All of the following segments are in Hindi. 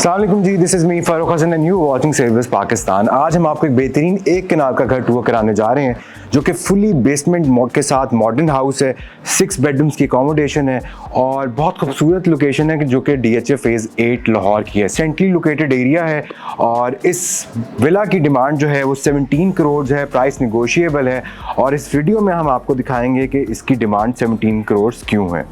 अस्सलाम वालेकुम जी, this is me Farooq Hasan and you watching service Pakistan. आज हम आपको एक बेहतरीन एक कनाल का घर टूर कराने जा रहे हैं जो कि फुली बेसमेंट मोड के साथ मॉडर्न हाउस है, 6 बेडरूम्स की अकोमोडेशन है और बहुत खूबसूरत लोकेशन है जो कि DHA फेज़ 8 लाहौर की है। सेंट्रली लोकेटेड एरिया है और इस विला की डिमांड जो है वो 17 करोड़ है, प्राइस निगोशिएबल है और इस वीडियो में हम आपको दिखाएंगे कि इसकी डिमांड 17 करोड़ क्यों है।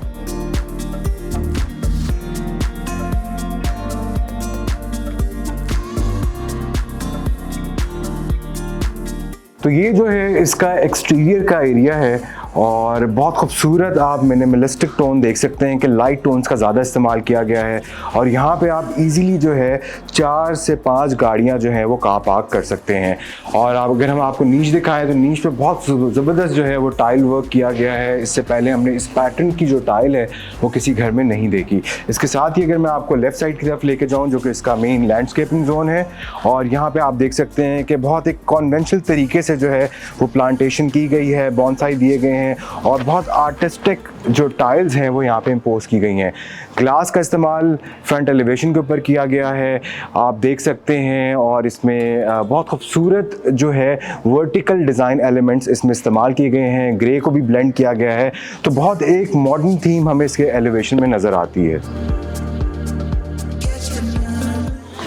तो ये जो है इसका एक्सटीरियर का एरिया है और बहुत खूबसूरत आप मिनिमलिस्टिक टोन देख सकते हैं कि लाइट टोन्स का ज़्यादा इस्तेमाल किया गया है और यहाँ पे आप इजीली जो है 4 से 5 गाड़ियाँ जो है वो कार पार्क कर सकते हैं। और अगर हम आपको नीच दिखाएं तो नीच पे बहुत ज़बरदस्त जो है वो टाइल वर्क किया गया है। इससे पहले हमने इस पैटर्न की जो टाइल है वो किसी घर में नहीं देखी। इसके साथ ही अगर मैं आपको लेफ़्ट साइड की तरफ लेके जाऊँ जो कि इसका मेन लैंडस्केपिंग जोन है और यहाँ पर आप देख सकते हैं कि बहुत एक कॉन्वेंशनल तरीके से जो है वो प्लांटेशन की गई है, बॉन्साई दिए गए हैं और बहुत आर्टिस्टिक जो टाइल्स हैं वो यहाँ पे इम्पोज की गई हैं। ग्लास का इस्तेमाल फ्रंट एलिवेशन के ऊपर किया गया है, आप देख सकते हैं। और इसमें बहुत खूबसूरत जो है वर्टिकल डिज़ाइन एलिमेंट्स इसमें इस्तेमाल किए गए हैं, ग्रे को भी ब्लेंड किया गया है। तो बहुत एक मॉडर्न थीम हमें इसके एलिवेशन में नज़र आती है।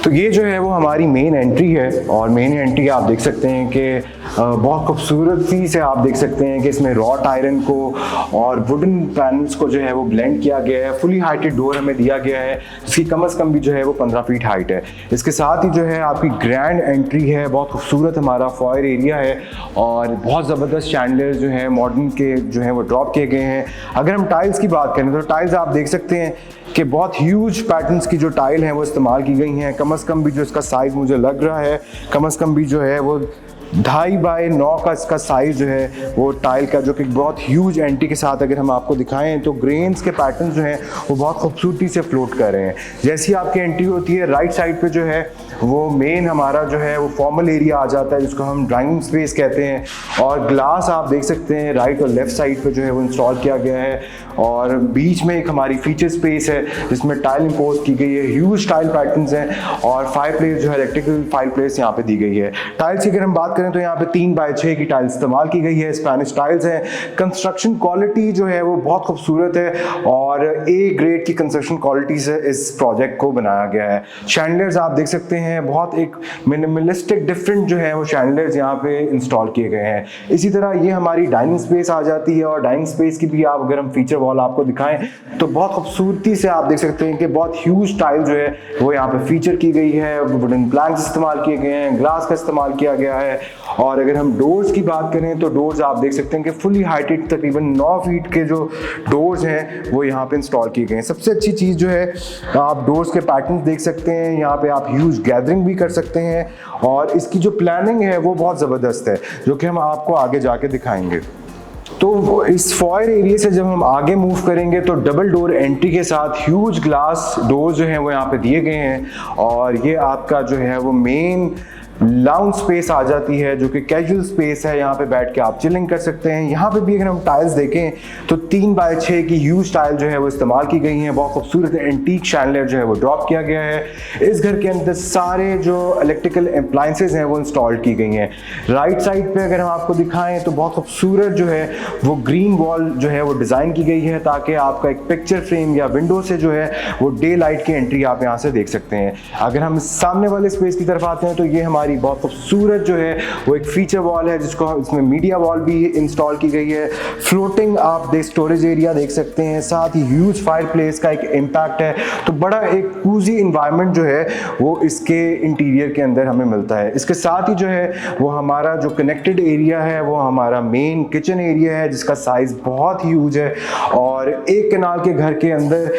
तो ये जो है वो हमारी मेन एंट्री है और मेन एंट्री आप देख सकते हैं कि बहुत खूबसूरती से आप देख सकते हैं कि इसमें रॉट आयरन को और वुडन पैनल्स को जो है वो ब्लेंड किया गया है। फुली हाइटेड डोर हमें दिया गया है जिसकी कम से कम भी जो है वो 15 फीट हाइट है। इसके साथ ही जो है आपकी ग्रैंड एंट्री है, बहुत खूबसूरत हमारा फॉयर एरिया है और बहुत ज़बरदस्त शैंडलियर्स जो है मॉडर्न के जो है वो ड्रॉप किए गए हैं। अगर हम टाइल्स की बात करें तो टाइल्स आप देख सकते हैं कि बहुत ह्यूज पैटर्न्स की जो टाइल हैं वो इस्तेमाल की गई हैं। कम से कम भी जो इसका साइज़ मुझे लग रहा है कम से कम भी जो है वो 2.5 बाय 9 का इसका साइज़ जो है वो टाइल का, जो कि बहुत ह्यूज एंट्री के साथ अगर हम आपको दिखाएं तो ग्रेन्स के पैटर्न जो हैं वो बहुत खूबसूरती से फ्लोट कर रहे हैं। जैसी आपकी एंट्री होती है राइट साइड पे जो है वो मेन हमारा जो है वो फॉर्मल एरिया आ जाता है जिसको हम ड्राइंग स्पेस कहते हैं और ग्लास आप देख सकते हैं राइट और लेफ़्ट साइड पे जो है वो इंस्टॉल किया गया है और बीच में एक हमारी फीचर स्पेस है जिसमें टाइल इम्पोज की गई है, ह्यूज टाइल पैटर्न्स हैं और फायर प्लेस जो है इलेक्ट्रिकल फायर प्लेस यहाँ पे दी गई है। टाइल्स की अगर हम बात करें तो यहाँ पे 3 बाय 6 की टाइल्स इस्तेमाल की गई है, स्पेनिश टाइल्स हैं। कंस्ट्रक्शन क्वालिटी जो है वो बहुत खूबसूरत है और ए ग्रेड की कंस्ट्रक्शन क्वालिटी से इस प्रोजेक्ट को बनाया गया है। शैंडलियर्स आप देख सकते हैं बहुत एक मिनिमलिस्टिक डिफरेंट जो है वो शैंडलियर्स यहाँ पे इंस्टॉल किए गए हैं। इसी तरह ये हमारी डाइनिंग स्पेस आ जाती है और डाइनिंग स्पेस की भी आप अगर हम फीचर वॉल आपको दिखाएं तो बहुत खूबसूरती से आप देख सकते हैं कि बहुत ह्यूज टाइल जो है वो यहाँ पे फीचर की गई है, वुडन प्लैंक्स इस्तेमाल किए गए हैं, ग्लास का इस्तेमाल किया गया है। और अगर हम डोर्स की बात करें तो डोर्स आप देख सकते हैं कि फुली हाइटेड तकरीबन 9 फीट के जो डोर्स हैं वो यहाँ पे इंस्टॉल किए गए हैं। सबसे अच्छी चीज़ जो है आप डोर्स के पैटर्न देख सकते हैं, यहाँ पे आप ह्यूज गैदरिंग भी कर सकते हैं और इसकी जो प्लानिंग है वो बहुत ज़बरदस्त है जो कि हम आपको आगे जाके दिखाएंगे। तो इस फॉयर एरिया से जब हम आगे मूव करेंगे तो डबल डोर एंट्री के साथ ह्यूज ग्लास डोर जो हैं वो यहाँ पे दिए गए हैं और ये आपका जो है वो मेन लाउंज स्पेस आ जाती है जो कि कैजुअल स्पेस है। यहाँ पे बैठ के आप चिलिंग कर सकते हैं। यहाँ पे भी अगर हम टाइल्स देखें तो 3 बाय 6 की ह्यूज टाइल जो है वो इस्तेमाल की गई हैं। बहुत खूबसूरत एंटीक शैंडलियर जो है वो ड्रॉप किया गया है। इस घर के अंदर सारे जो इलेक्ट्रिकल अप्लायंसेज हैं वो इंस्टॉल की गई हैं। राइट साइड पे अगर हम आपको दिखाएं तो बहुत खूबसूरत जो है वो ग्रीन वॉल जो है वो डिज़ाइन की गई है ताकि आपका एक पिक्चर फ्रेम या विंडो से जो है वो डे लाइट की एंट्री आप यहाँ से देख सकते हैं। अगर हम सामने वाले स्पेस की तरफ आते हैं तो ये हमारी बहुत खूबसूरत जो है वो एक फीचर वॉल है जिसको इसमें मीडिया वॉल भी इंस्टॉल की गई है। फ्लोटिंग आप स्टोरेज एरिया देख सकते हैं, साथ ही ह्यूज फायर प्लेस का एक इम्पैक्ट है। तो बड़ा एक कूजी इन्वायरमेंट जो है वो इसके इंटीरियर के अंदर हमें मिलता है। इसके साथ ही जो है वो हमारा जो कनेक्टेड एरिया है वो हमारा मेन किचन एरिया है जिसका साइज बहुत ह्यूज है और एक कनाल के घर के अंदर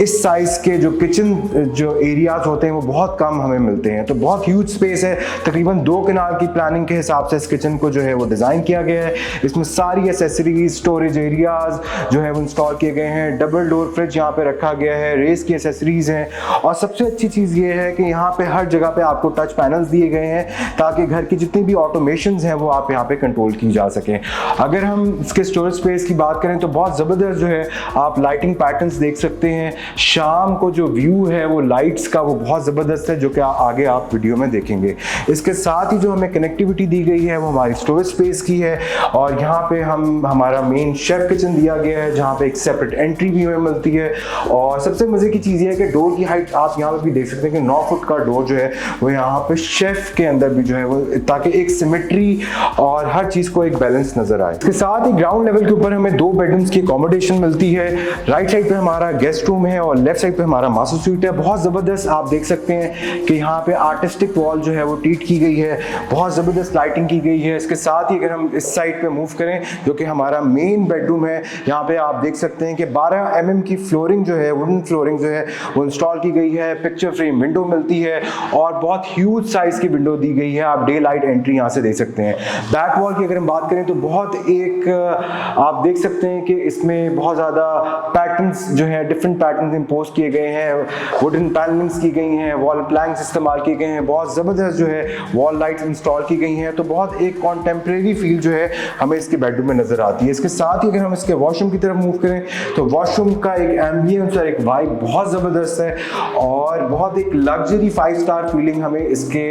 इस साइज के जो किचन जो एरियाज होते हैं वो बहुत कम हमें मिलते हैं। तो बहुत ह्यूज स्पेस है। तकरीबन 2 कनाल की प्लानिंग के हिसाब से इस किचन को जो है वो डिज़ाइन किया गया है। इसमें सारी एसेसरीज, स्टोरेज एरियाज जो है वो इंस्टॉल किए गए हैं। डबल डोर फ्रिज यहाँ पे रखा गया है, रेस की एसेसरीज हैं, और सबसे अच्छी चीज़ ये है कि यहाँ पे हर जगह पे आपको टच पैनल्स दिए गए हैं ताकि घर की जितनी भी ऑटोमेशंस हैं वो आप यहाँ पे कंट्रोल की जा सकें। अगर हम इसके स्टोरेज स्पेस की बात करें तो बहुत ज़बरदस्त जो है आप लाइटिंग पैटर्न्स देख सकते हैं। शाम को जो व्यू है वो लाइट्स का वो बहुत ज़बरदस्त है, जो कि आगे आप वीडियो में देखेंगे। इसके साथ ही जो हमें कनेक्टिविटी दी गई है वो हमारी स्टोरेज स्पेस की है, और यहाँ पे हमारा मेन शेफ किचन दिया गया है जहाँ पे एक सेपरेट एंट्री भी हमें मिलती है। और सबसे मज़े की चीज़ ये है कि डोर की हाइट आप यहाँ पे भी देख सकते हैं कि 9 फुट का डोर जो है वो यहाँ पे शेफ के अंदर भी जो है वो, ताकि एक सिमेट्री और हर चीज़ को एक बैलेंस नजर आए। इसके साथ ही ग्राउंड लेवल के ऊपर हमें 2 बेडरूम्स की अकोमोडेशन मिलती है। राइट साइड पे हमारा गेस्ट रूम है और लेफ्ट साइड पे हमारा मास्टर स्वीट है। बहुत ज़बरदस्त आप देख सकते हैं कि यहाँ पे आर्टिस्टिक वॉल जो है वो ट्रीट की गई है, बहुत ज़बरदस्त लाइटिंग की गई है। इसके साथ ही अगर हम इस साइड पे मूव करें जो कि हमारा मेन बेडरूम है, यहाँ पे आप देख सकते हैं कि 12 mm की फ्लोरिंग जो है, वुडन फ्लोरिंग जो है वो इंस्टॉल की गई है। पिक्चर फ्रेम विंडो मिलती है और बहुत ह्यूज साइज की विंडो दी गई है, आप डे लाइट एंट्री यहाँ से दे सकते हैं। बैक वॉल की अगर हम बात करें तो बहुत एक आप देख सकते हैं कि इसमें बहुत ज़्यादा पैटर्न्स जो हैं, डिफरेंट पैटर्न्स इम्पोज किए गए हैं, वुडन पैनलिंग्स की गई हैं, वॉल प्लैंक्स इस्तेमाल किए गए हैं, बहुत ज़बरदस्त जो है वॉल लाइट्स इंस्टॉल की गई हैं। तो बहुत एक कॉन्टेम्प्रेरी फील जो है हमें इसके बेडरूम में नज़र आती है। इसके साथ ही अगर हम इसके वॉशरूम की तरफ मूव करें तो वॉशरूम का एक एम्बियंस और एक वाइब बहुत ज़बरदस्त है, और बहुत एक लग्जरी 5 स्टार फीलिंग हमें इसके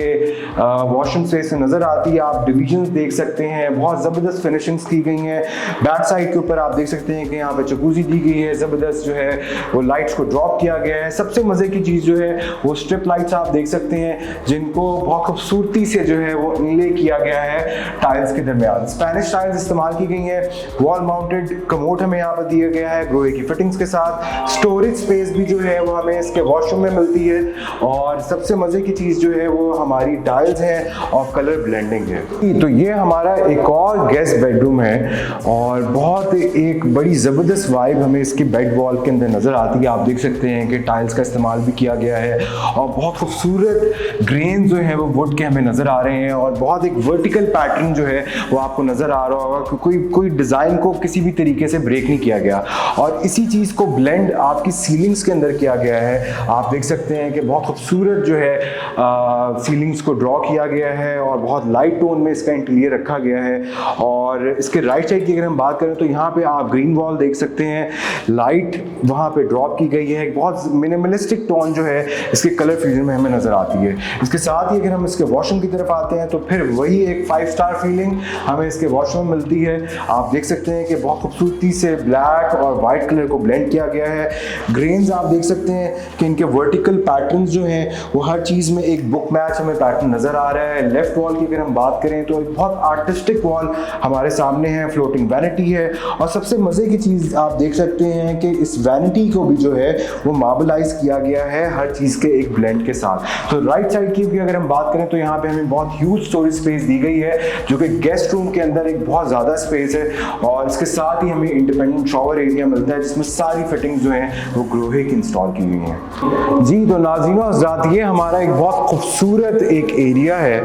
वॉशरूम स्पेस में नज़र आती है। आप डिविजन्स देख सकते हैं, बहुत ज़बरदस्त फिनिशिंग्स की गई हैं। बैक साइड के ऊपर आप देख सकते हैं कि यहाँ पे जकूज़ी दी गई है, ज़बरदस्त जो है वो लाइट्स को ड्रॉप किया गया है। सबसे मज़े की चीज़ जो है वो स्ट्रिप लाइट्स आप देख सकते हैं जिनको बहुत खूबसूरती से जो है वो इनले किया गया है टाइल्स के दरमियान। स्पेनिश टाइल्स इस्तेमाल की गई हैं। वॉल माउंटेड कमोड हमें यहाँ पर दिया गया है ग्रोहे की फिटिंग्स के साथ। स्टोरेज स्पेस भी जो है वो हमें इसके वॉशरूम में मिलती है, और सबसे मज़े की चीज़ जो है वो हमारी टाइल्स हैं और कलर ब्लेंडिंग है। तो ये हमारा एक और गेस्ट बेडरूम है और बहुत एक बड़ी ज़बरदस्त वाइब हमें इसकी बेड वॉल के अंदर नज़र आती है। आप देख सकते हैं कि टाइल्स का इस्तेमाल भी किया गया है और बहुत खूबसूरत ग्रेन जो है वो वुड के हमें नज़र आ रहे हैं, और बहुत एक वर्टिकल पैटर्न जो है वो आपको नज़र आ रहा होगा। कोई डिज़ाइन को किसी भी तरीके से ब्रेक नहीं किया गया, और इसी चीज़ को ब्लेंड आपकी सीलिंग्स के अंदर किया गया है। आप देख सकते हैं कि बहुत खूबसूरत जो है सीलिंग्स को ड्रॉ किया गया है और बहुत लाइट टोन में इसका इंटीरियर रखा गया है। और इसके राइट साइड की अगर हम बात करें तो यहाँ पे आप ग्रीन वॉल देख सकते हैं, लाइट वहाँ पे ड्रॉप की गई है। बहुत मिनिमलिस्टिक टोन जो है इसके कलर फ्यूजन में हमें नज़र आती है। इसके साथ ही अगर हम इसके वॉशरूम की तरफ आते हैं तो फिर वही एक 5 स्टार फीलिंग हमें इसके वॉशरूम में मिलती है। आप देख सकते हैं कि बहुत खूबसूरती से ब्लैक और वाइट कलर को ब्लेंड किया गया है। ग्रेन्स आप देख सकते हैं कि इनके वर्टिकल पैटर्न्स जो हैं वो हर चीज़ में एक बुक मैच हमें पैटर्न नज़र आ रहा है। लेफ्ट वॉल की अगर हम बात करें तो एक बहुत आर्टिस्टिक वॉल हमारे सामने है, फ्लोटिंग वैनिटी है, और सबसे मज़े की चीज़ आप देख सकते हैं कि इस वैनिटी को भी जो है वो मार्बलाइज किया गया है हर चीज़ के एक ब्लेंड के साथ। तो राइट साइड की भी अगर हम बात करें तो यहाँ पे हमें बहुत ह्यूज स्टोरेज स्पेस दी गई है जो कि गेस्ट रूम के अंदर एक बहुत ज़्यादा स्पेस है, और इसके साथ ही हमें इंडिपेंडेंट शॉवर एरिया मिलता है जिसमें सारी फिटिंग्स जो हैं वो ग्रोहे की इंस्टॉल की गई हैं। जी तो नाज़रीनो हज़रात, ये हमारा एक बहुत खूबसूरत एक एरिया है,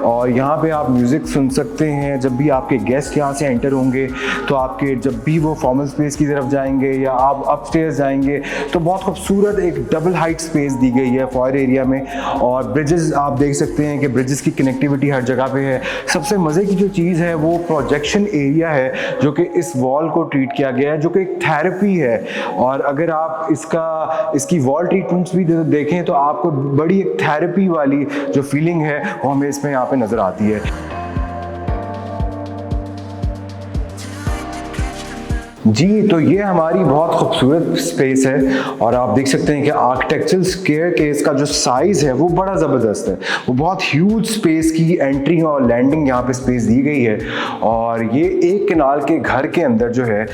और यहाँ पे आप म्यूज़िक सुन सकते हैं। जब भी आपके गेस्ट यहाँ से एंटर होंगे तो आपके जब भी वो फॉर्मल स्पेस की तरफ जाएंगे या आप अपस्टेयर्स जाएंगे तो बहुत खूबसूरत एक डबल हाइट स्पेस दी गई है फॉयर एरिया में, और ब्रिजेस आप देख सकते हैं कि ब्रिजेस की कनेक्टिविटी हर जगह पे है। सबसे मज़े की जो चीज़ है वो प्रोजेक्शन एरिया है जो कि इस वॉल को ट्रीट किया गया है, जो कि एक थेरेपी है। और अगर आप इसकी वॉल ट्रीटमेंट्स भी देखें तो आपको बड़ी एक थेरेपी वाली जो फीलिंग है वो हमें इसमें यहाँ पे नज़र आती है। जी तो ये हमारी बहुत खूबसूरत स्पेस है, और आप देख सकते हैं कि आर्किटेक्चरल स्टेयरकेस का जो साइज़ है वो बड़ा ज़बरदस्त है। वो बहुत ह्यूज स्पेस की एंट्री और लैंडिंग यहाँ पे स्पेस दी गई है, और ये एक कनाल के घर के अंदर जो है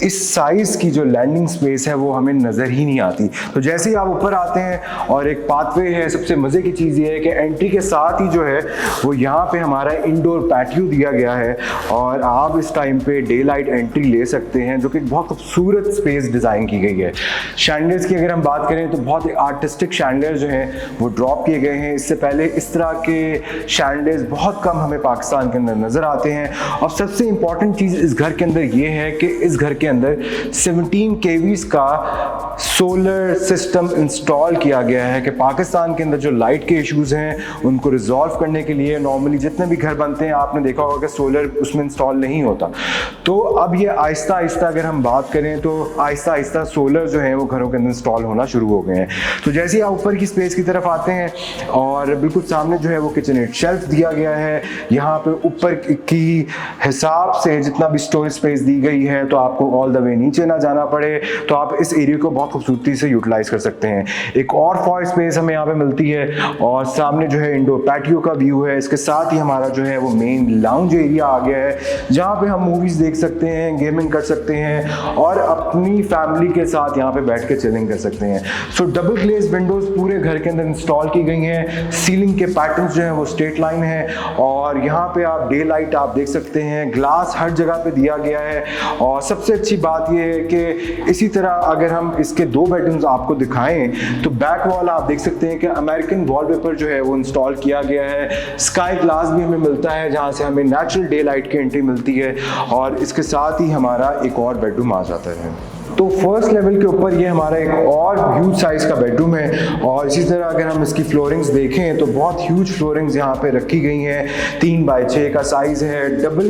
इस साइज़ की जो लैंडिंग स्पेस है वो हमें नज़र ही नहीं आती। तो जैसे ही आप ऊपर आते हैं और एक पाथवे है, सबसे मज़े की चीज़ ये है कि एंट्री के साथ ही जो है वो यहाँ पे हमारा इंडोर पैटियो दिया गया है, और आप इस टाइम पे डे लाइट एंट्री ले सकते हैं हैं, जो कि बहुत खूबसूरत स्पेस डिज़ाइन की गई है। शैंडलियर्स की अगर हम बात करें तो बहुत आर्टिस्टिक शैंडलियर जो हैं वो ड्रॉप किए गए हैं। इससे पहले इस तरह के शैंडलियर्स बहुत कम हमें पाकिस्तान के अंदर नज़र आते हैं। और सबसे इम्पॉर्टेंट चीज़ इस घर के अंदर ये है कि इस घर के अंदर 17 kVs का सोलर सिस्टम इंस्टॉल किया गया है कि पाकिस्तान के अंदर जो लाइट के इश्यूज़ हैं उनको रिजॉल्व करने के लिए नॉर्मली जितने भी घर बनते हैं आपने देखा होगा कि सोलर उसमें इंस्टॉल नहीं होता। तो अब ये आहिस्ता आहिस्ता अगर हम बात करें तो आहिस्ता आहिस्ता सोलर जो है वो घरों के अंदर इंस्टॉल होना शुरू हो गए हैं। तो जैसे ही आप ऊपर की स्पेस की तरफ आते हैं और बिल्कुल सामने जो है वो किचन शेल्फ दिया गया है। यहाँ पे ऊपर की हिसाब से जितना भी स्टोरेज स्पेस दी गई है तो आपको ऑल द वे नीचे ना जाना पड़े, तो आप इस एरिया को बहुत खूबसूरती से यूटिलाइज कर सकते हैं। एक और फॉर स्पेस हमें यहाँ पे मिलती है और सामने जो है इंडोर पैटियो का व्यू है। इसके साथ ही हमारा जो है वो मेन लाउंज एरिया आ गया है, जहाँ पे हम मूवीज देख सकते हैं, गेमिंग कर सकते हैं और अपनी फैमिली के साथ यहाँ पे बैठ के चिलिंग कर सकते हैं। सो डबल ग्लेज विंडोज पूरे घर के अंदर इंस्टॉल की गई हैं। सीलिंग के पैटर्न्स जो है वो स्ट्रेट लाइन है और यहाँ पे आप डे लाइट आप देख सकते हैं, ग्लास हर जगह पे दिया गया है। और सबसे अच्छी बात ये है कि इसी तरह अगर हम इसके 2 बेडरूम्स आपको दिखाएं तो बैक वॉल आप देख सकते हैं कि अमेरिकन वॉलपेपर जो है वो इंस्टॉल किया गया है। स्काई ग्लास भी हमें मिलता है जहाँ से हमें नेचुरल डे लाइट की एंट्री मिलती है और इसके साथ ही हमारा एक और बेडरूम आ जाता है। तो फर्स्ट लेवल के ऊपर ये हमारा एक और ह्यूज साइज का बेडरूम है और इसी तरह अगर हम इसकी फ्लोरिंग्स देखें तो बहुत ह्यूज फ्लोरिंग्स यहाँ पे रखी गई हैं। 3x6 का साइज है, डबल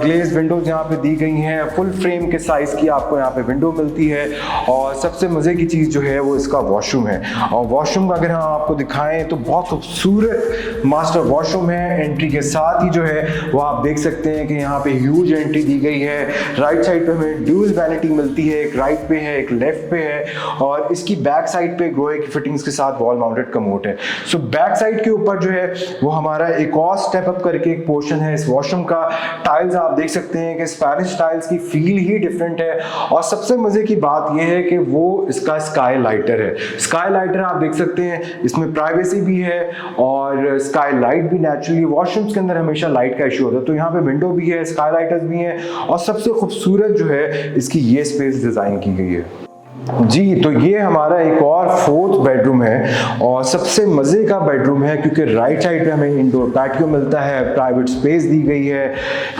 ग्लेज विंडोज यहाँ पे दी गई हैं, फुल फ्रेम के साइज की आपको यहाँ पे विंडो मिलती है। और सबसे मज़े की चीज़ जो है वो इसका वॉशरूम है और वॉशरूम अगर हम आपको दिखाएं तो बहुत खूबसूरत मास्टर वॉशरूम है। एंट्री के साथ ही जो है वो आप देख सकते हैं कि यहाँ पे ह्यूज एंट्री दी गई है। राइट साइड पे हमें ड्यूल वैनिटी मिलती है, एक राइट पे है एक लेफ्ट पे है और इसकी बैक साइड पे ग्रोए की फिटिंग्स के साथ वॉल माउंटेड कमोड है। सो बैक साइड के ऊपर जो है वो हमारा एक और स्टेप अप करके एक पोर्शन है इस वॉशरूम का। टाइल्स आप देख सकते हैं कि स्पैनिश टाइल्स की फील ही डिफरेंट है और सबसे मजे की बात यह है कि वो इसका स्काई लाइटर है। स्काई लाइटर आप देख सकते हैं, इसमें प्राइवेसी भी है और स्काई लाइट भी नेचुरली वॉशरूम्स के अंदर हमेशा लाइट का इशू होता है, तो यहाँ पे विंडो भी है, स्काई लाइटर्स भी हैं और सबसे खूबसूरत जो है इसकी ये स्पेस डिजाइन की गई है। जी, तो ये हमारा एक और 4th बेडरूम है और सबसे मज़े का बेडरूम है क्योंकि राइट साइड पे हमें इंडोर पैटियो मिलता है, प्राइवेट स्पेस दी गई है,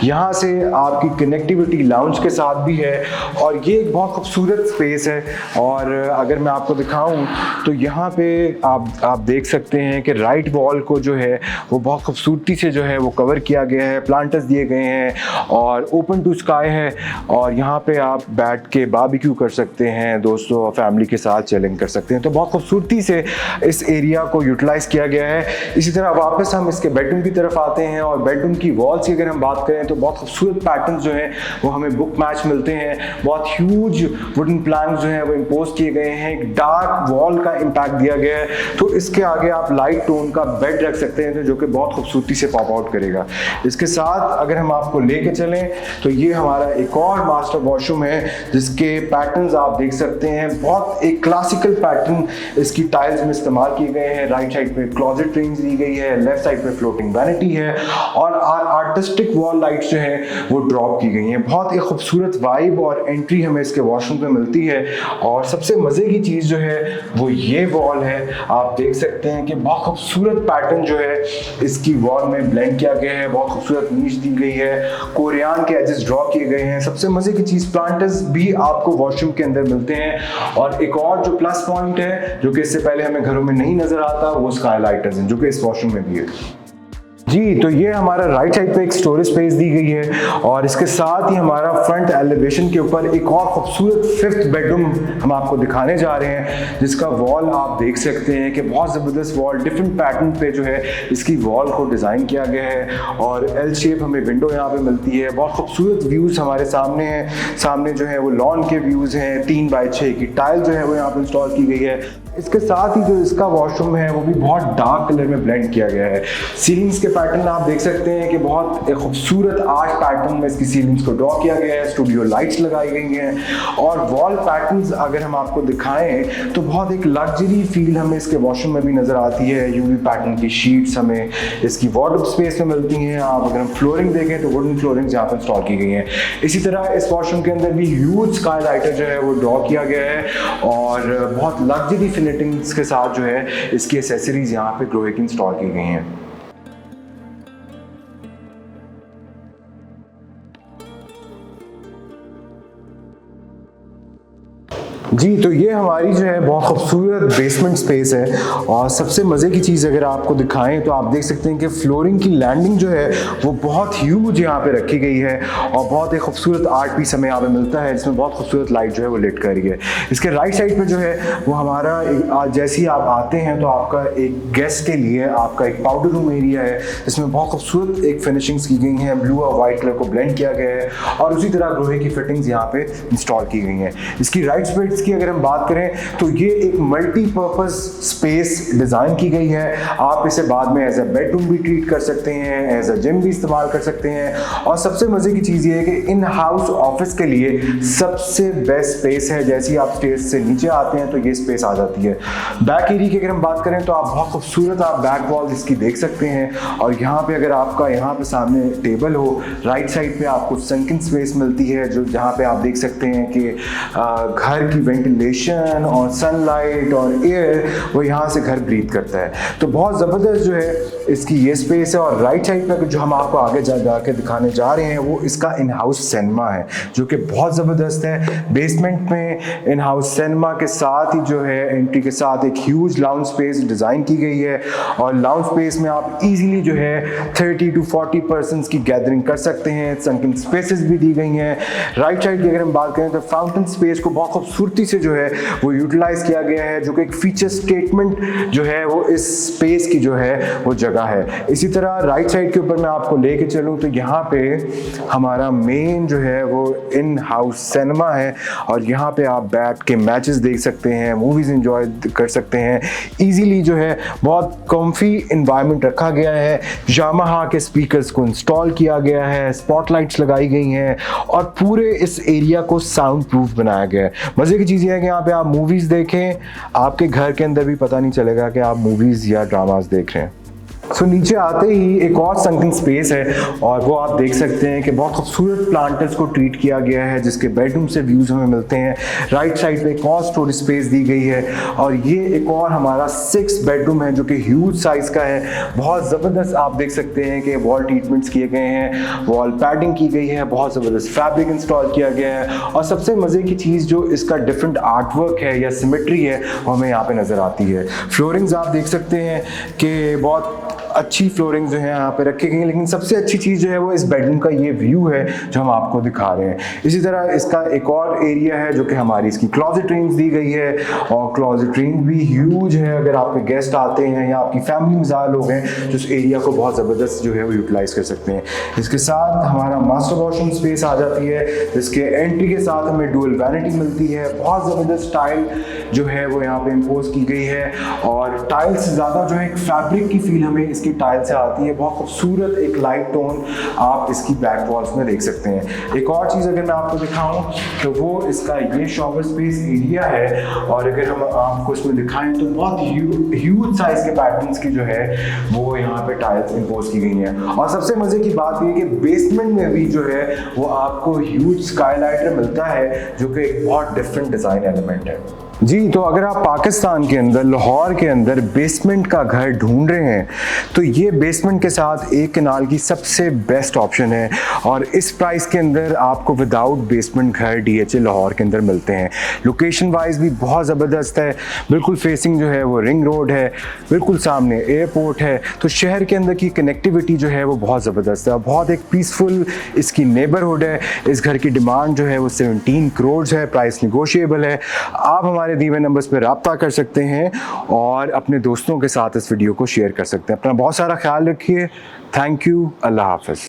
यहाँ से आपकी कनेक्टिविटी लाउंज के साथ भी है और ये एक बहुत खूबसूरत स्पेस है। और अगर मैं आपको दिखाऊं तो यहाँ पे आप देख सकते हैं कि राइट वॉल को जो है वो बहुत खूबसूरती से जो है वो कवर किया गया है, प्लांटर्स दिए गए हैं और ओपन टू स्काई है और यहाँ पे आप बैठ के बारबेक्यू कर सकते हैं, दोस्तों और फैमिली के साथ चिलिंग कर सकते हैं। तो बहुत खूबसूरती से इस एरिया को यूटिलाइज किया गया है। इसी तरह वापस हम इसके बेडरूम की तरफ आते हैं और बेडरूम की वॉल्स की अगर हम बात करें तो बहुत खूबसूरत पैटर्न्स जो हैं वो हमें बुक मैच मिलते हैं। बहुत ह्यूज वुडन प्लैंक्स जो हैं वो इम्पोज किए गए हैं, एक डार्क वॉल का इम्पैक्ट दिया गया है, तो इसके आगे आप लाइट टोन का बेड रख सकते हैं तो जो कि बहुत खूबसूरती से पॉप आउट करेगा। इसके साथ अगर हम आपको लेके चलें तो ये हमारा एक और मास्टर वॉशरूम है जिसके पैटर्न्स आप देख सकते हैं, बहुत एक क्लासिकल पैटर्न इसकी टाइल्स में इस्तेमाल किए गए हैं। राइट साइड पे क्लोजेट रेंज दी गई है, लेफ्ट साइड पे फ्लोटिंग वैनिटी है और आर्टिस्टिक वॉल लाइट्स जो हैं वो ड्रॉप की गई हैं। बहुत एक खूबसूरत वाइब और एंट्री हमें इसके वॉशरूम पे मिलती है और सबसे मज़े की चीज़ जो है वो ये वॉल है। आप देख सकते हैं कि बहुत खूबसूरत पैटर्न जो है इसकी वॉल में ब्लेंड किया गया है, बहुत खूबसूरत नीच दी गई है, कोरियान के एजेस ड्रॉ किए गए हैं। सबसे मज़े की चीज़ प्लांटर्स भी आपको वॉशरूम के अंदर मिलते हैं और एक और जो प्लस पॉइंट है जो कि इससे पहले हमें घरों में नहीं नजर आता वो स्काई लाइटर्स हैं जो कि इस वॉशरूम में भी है। जी, तो ये हमारा राइट साइड पे एक स्टोरेज स्पेस दी गई है और इसके साथ ही हमारा फ्रंट एलिवेशन के ऊपर एक और खूबसूरत 5th बेडरूम हम आपको दिखाने जा रहे हैं जिसका वॉल आप देख सकते हैं कि बहुत ज़बरदस्त वॉल, डिफरेंट पैटर्न पे जो है इसकी वॉल को डिज़ाइन किया गया है और एल शेप हमें विंडो यहाँ पे मिलती है। बहुत खूबसूरत व्यूज़ हमारे सामने हैं, सामने जो है वो लॉन के व्यूज़ हैं, 3x6 की टाइल जो है वो यहाँ पर इंस्टॉल की गई है। इसके साथ ही जो इसका वॉशरूम है वो भी बहुत डार्क कलर में ब्लेंड किया गया है। सीलिंग्स के पैटर्न आप देख सकते हैं कि बहुत एक खूबसूरत आर्ट पैटर्न में इसकी सीलिंग्स को ड्रॉ किया गया है, स्टूडियो लाइट्स लगाई गई हैं और वॉल पैटर्न्स अगर हम आपको दिखाएं तो बहुत एक लग्जरी फील हमें इसके वॉशरूम में भी नज़र आती है। यूवी पैटर्न की शीट्स हमें इसकी वार्डरोब स्पेस में मिलती हैं। आप अगर हम फ्लोरिंग देखें तो वुडन फ्लोरिंग यहाँ पर इंस्टॉल की गई हैं। इसी तरह इस वॉशरूम के अंदर भी ह्यूज स्काई लाइटर जो है वो ड्रॉ किया गया है और बहुत लग्जरी फिनिटिंग्स के साथ जो है इसकी एसेसरीज यहाँ पे ग्रोहे की इंस्टॉल की गई हैं। जी, तो ये हमारी जो है बहुत खूबसूरत बेसमेंट स्पेस है और सबसे मज़े की चीज़ अगर आपको दिखाएं तो आप देख सकते हैं कि फ्लोरिंग की लैंडिंग जो है वो बहुत ह्यूज यहाँ पे रखी गई है और बहुत एक खूबसूरत आर्ट पीस हमें यहाँ पे मिलता है जिसमें बहुत खूबसूरत लाइट जो है वो लिट कर रही है। इसके राइट साइड पे जो है वो हमारा जैसे ही आप आते हैं तो आपका एक गेस्ट के लिए आपका एक पाउडर रूम एरिया है जिसमें बहुत खूबसूरत एक फिनिशिंग्स की गई हैं, ब्लू और वाइट कलर को ब्लेंड किया गया है और उसी तरह ग्रोहे की फिटिंग्स यहाँ पे इंस्टॉल की गई हैं। इसकी राइट साइड की अगर हम बात करें तो ये एक मल्टीपर्पज स्पेस डिजाइन की गई है। आप इसे बाद में एज अ बेडरूम भी ट्रीट कर सकते हैं, एज अ जिम भी इस्तेमाल कर सकते हैं और सबसे मजे की चीज ये है कि इन हाउस ऑफिस के लिए सबसे बेस्ट स्पेस है। जैसे ही आप स्टेज से नीचे आते हैं तो ये स्पेस आ जाती है। बैक एरिया की अगर हम बात करें तो आप बहुत खूबसूरत आप बैक वॉल इसकी देख सकते हैं और यहाँ पे अगर आपका यहाँ पे सामने टेबल हो, राइट साइड पे आपको संकिंग स्पेस मिलती है जो जहाँ पे आप देख सकते हैं कि घर की वेंटिलेशन और सनलाइट और एयर वो यहाँ से घर ब्रीथ करता है। तो बहुत ज़बरदस्त जो है इसकी ये स्पेस है और राइट साइड पर जो हम आपको आगे जाके दिखाने जा रहे हैं वो इसका इन हाउस सिनेमा है जो कि बहुत ज़बरदस्त है। बेसमेंट में इन हाउस सिनेमा के साथ ही जो है एंट्री के साथ एक ह्यूज लाउंज स्पेस डिज़ाइन की गई है और लाउंज स्पेस में आप इजीली जो है 30 to 40 पर्सन्स की गैदरिंग कर सकते हैं। संकिंग स्पेसेस भी दी गई हैं। राइट साइड की अगर हम बात करें तो फाउंटेन स्पेस को बहुत खूबसूरती से जो है वो यूटिलाइज किया गया है जो कि एक फीचर स्टेटमेंट जो है वो इस स्पेस की जो है वो जगह है। इसी तरह राइट साइड के ऊपर मैं आपको लेके चलूं तो यहाँ पे हमारा मेन जो है वो इन हाउस सिनेमा है और यहाँ पे आप बैठ के मैचेस देख सकते हैं, मूवीज एंजॉय कर सकते हैं इजीली। जो है बहुत कम्फी इन्वायरमेंट रखा गया है। यामाहा के स्पीकर्स को इंस्टॉल किया गया है, स्पॉटलाइट्स लगाई गई हैं और पूरे इस एरिया को साउंड प्रूफ बनाया गया है। मजे की चीज़ ये है कि यहाँ पे आप मूवीज देखें, आपके घर के अंदर भी पता नहीं चलेगा कि आप मूवीज या ड्रामास देख रहे हैं। सो नीचे आते ही एक और संकिंग स्पेस है और वो आप देख सकते हैं कि बहुत खूबसूरत प्लांटर्स को ट्रीट किया गया है जिसके बेडरूम से व्यूज हमें मिलते हैं। राइट साइड पे एक और स्टोरेज स्पेस दी गई है और ये एक और हमारा 6 बेडरूम है जो कि ह्यूज साइज का है। बहुत ज़बरदस्त आप देख सकते हैं कि वॉल ट्रीटमेंट्स किए गए हैं, वॉल पैडिंग की गई है, बहुत ज़बरदस्त फैब्रिक इंस्टॉल किया गया है और सबसे मज़े की चीज़ जो इसका डिफरेंट आर्ट वर्क है या सिमेट्री है वो हमें यहाँ पे नज़र आती है। फ्लोरिंग्स आप देख सकते हैं कि बहुत अच्छी फ्लोरिंग जो है यहाँ पे रखी गई है, लेकिन सबसे अच्छी चीज़ जो है वो इस बेडरूम का ये व्यू है जो हम आपको दिखा रहे हैं। इसी तरह इसका एक और एरिया है जो कि हमारी इसकी क्लॉजेट रेंज दी गई है और क्लॉजेट रेंज भी ह्यूज है। अगर आपके गेस्ट आते हैं या आपकी फैमिली में ज़्यादा लोग हैं तो इस एरिया को बहुत ज़बरदस्त जो है वो यूटिलाइज कर सकते हैं। इसके साथ हमारा मास्टर वॉशरूम स्पेस आ जाती है जिसके एंट्री के साथ हमें डुअल वैनिटी मिलती है। बहुत ज़बरदस्त टाइल जो है वो यहाँ पे इम्पोज की गई है और टाइल्स से ज़्यादा जो है एक फैब्रिक की फील हमें इसकी टाइल से आती है। बहुत खूबसूरत एक लाइट टोन आप इसकी बैक वॉल्स में देख सकते हैं। एक और चीज़ अगर मैं आपको दिखाऊं तो वो इसका ये शॉवर स्पेस एरिया है और अगर हम आपको इसमें दिखाएं तो बहुत ह्यूज साइज के पैटर्न्स की जो है वो यहाँ पे टाइल्स इम्पोज की गई हैं। और सबसे मजे की बात ये कि बेसमेंट में भी जो है वो आपको ह्यूज स्काईलाइटर मिलता है जो कि एक बहुत डिफरेंट डिजाइन एलिमेंट है। जी, तो अगर आप पाकिस्तान के अंदर लाहौर के अंदर बेसमेंट का घर ढूंढ रहे हैं तो ये बेसमेंट के साथ एक कनाल की सबसे बेस्ट ऑप्शन है और इस प्राइस के अंदर आपको विदाउट बेसमेंट घर DHA लाहौर के अंदर मिलते हैं। लोकेशन वाइज भी बहुत ज़बरदस्त है, बिल्कुल फेसिंग जो है वो रिंग रोड है, बिल्कुल सामने एयरपोर्ट है, तो शहर के अंदर की कनेक्टिविटी जो है वो बहुत ज़बरदस्त है। बहुत एक पीसफुल इसकी नेबरहुड है। इस घर की डिमांड जो है वो 17 करोड़ है, प्राइस निगोशिएबल है। आप हमारे दी हुए नंबर्स पर रब्ता कर सकते हैं और अपने दोस्तों के साथ इस वीडियो को शेयर कर सकते हैं। अपना बहुत सारा ख्याल रखिए। Thank you. अल्लाह हाफ़िज़।